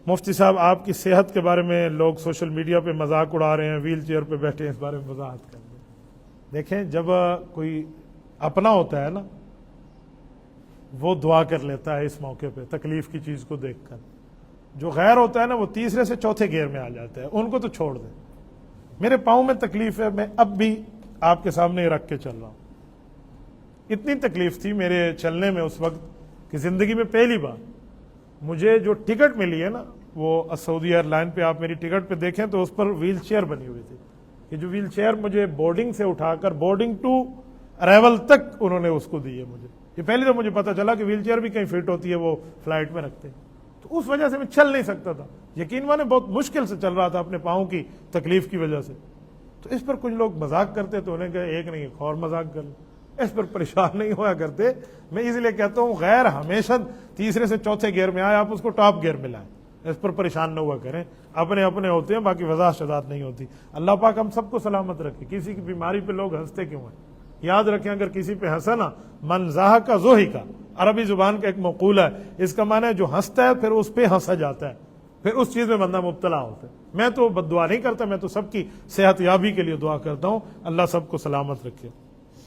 مفتی صاحب آپ کی صحت کے بارے میں لوگ سوشل میڈیا پہ مذاق اڑا رہے ہیں، ویل چیئر پہ بیٹھے ہیں، اس بارے میں وضاحت کر دیں۔ دیکھیں جب کوئی اپنا ہوتا ہے نا وہ دعا کر لیتا ہے اس موقع پہ تکلیف کی چیز کو دیکھ کر، جو غیر ہوتا ہے نا وہ تیسرے سے چوتھے گیئر میں آ جاتا ہے، ان کو تو چھوڑ دیں۔ میرے پاؤں میں تکلیف ہے، میں اب بھی آپ کے سامنے یہ رکھ کے چل رہا ہوں۔ اتنی تکلیف تھی میرے چلنے میں اس وقت کہ زندگی میں پہلی بار مجھے جو ٹکٹ ملی ہے نا، وہ سعودی ایئر لائن پہ آپ میری ٹکٹ پہ دیکھیں تو اس پر ویل چیئر بنی ہوئی تھی، کہ جو ویل چیئر مجھے بورڈنگ سے اٹھا کر بورڈنگ ٹو ارائیول تک انہوں نے اس کو دی ہے مجھے۔ یہ پہلے تو مجھے پتا چلا کہ ویل چیئر بھی کہیں فٹ ہوتی ہے، وہ فلائٹ میں رکھتے ہیں، تو اس وجہ سے میں چل نہیں سکتا تھا، یقین مانے بہت مشکل سے چل رہا تھا اپنے پاؤں کی تکلیف کی وجہ سے۔ تو اس پر کچھ لوگ مذاق کرتے تو انہیں کہا ایک نہیں ایک اور مذاق کر لیں، اس پر پریشان نہیں ہوا کرتے۔ میں اس لیے کہتا ہوں غیر ہمیشہ تیسرے سے چوتھے گیئر میں آئے، آپ اس کو ٹاپ گیئر میں لائیں، اس پر پریشان نہ ہوا کریں، اپنے اپنے ہوتے ہیں، باقی وضاحت شدات نہیں ہوتی۔ اللہ پاک ہم سب کو سلامت رکھے۔ کسی کی بیماری پہ لوگ ہنستے کیوں ہیں؟ یاد رکھیں اگر کسی پہ ہنسا نا، من ضحک ضحک، عربی زبان کا ایک مقولہ ہے، اس کا معنی ہے جو ہنستا ہے پھر اس پہ ہنسا جاتا ہے، پھر اس چیز میں بندہ مبتلا ہوتا ہے۔ میں تو بد دعا نہیں کرتا، میں تو سب کی صحت یابی کے لیے دعا کرتا ہوں، اللہ سب کو سلامت رکھے۔